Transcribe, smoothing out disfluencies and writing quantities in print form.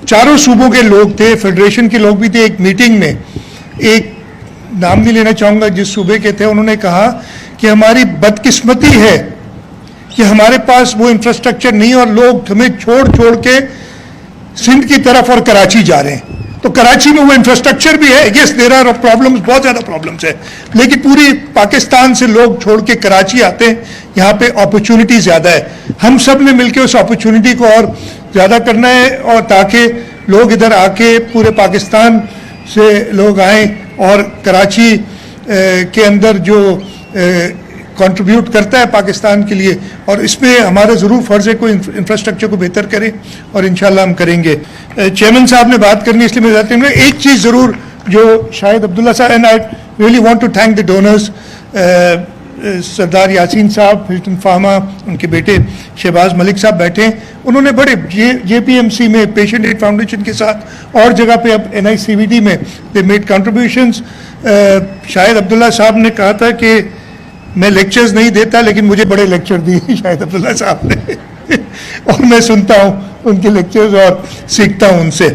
चारों सूबों के लोग थे, फेडरेशन के लोग भी थे। एक मीटिंग में, एक नाम नहीं लेना चाहूँगा जिस सूबे के थे, उन्होंने कहा कि हमारी बदकिस्मती है कि हमारे पास वो इंफ्रास्ट्रक्चर नहीं और लोग हमें छोड़ छोड़ के सिंध की तरफ और कराची जा रहे हैं। तो कराची में वो इंफ्रास्ट्रक्चर भी है, यस देयर आर प्रॉब्लम्स, बहुत ज़्यादा प्रॉब्लम्स है, लेकिन पूरी पाकिस्तान से लोग छोड़ के कराची आते हैं, यहाँ पे अपॉर्चुनिटी ज़्यादा है। हम सब ने मिलकर उस अपॉर्चुनिटी को और ज़्यादा करना है, और ताकि लोग इधर आके पूरे पाकिस्तान से लोग आएँ और कराची के अंदर जो कंट्रीब्यूट करता है पाकिस्तान के लिए, और इसमें हमारा ज़रूर फ़र्ज़ है कोई इंफ्रास्ट्रक्चर को बेहतर करें, और इंशाल्लाह हम करेंगे। चेयरमैन साहब ने बात करनी, इसलिए मैं बताती हूँ एक चीज़ ज़रूर जो शाहिद अब्दुल्ला साहब, and I really want to thank the donors, Sardar Yasin साहब, हिल्टन फार्मा, उनके बेटे शहबाज मलिक साहब बैठे हैं, उन्होंने बड़े JPMC में पेशेंट एड फाउंडेशन के साथ और जगह पे अब NICVD में they made contributions. Shahid Abdullah साहब ने कहा था कि मैं लेक्चर्स नहीं देता, लेकिन मुझे बड़े लेक्चर दिए शाहिद अब्दुल्ला साहब ने और मैं सुनता हूँ उनके लेक्चर्स और सीखता हूँ उनसे।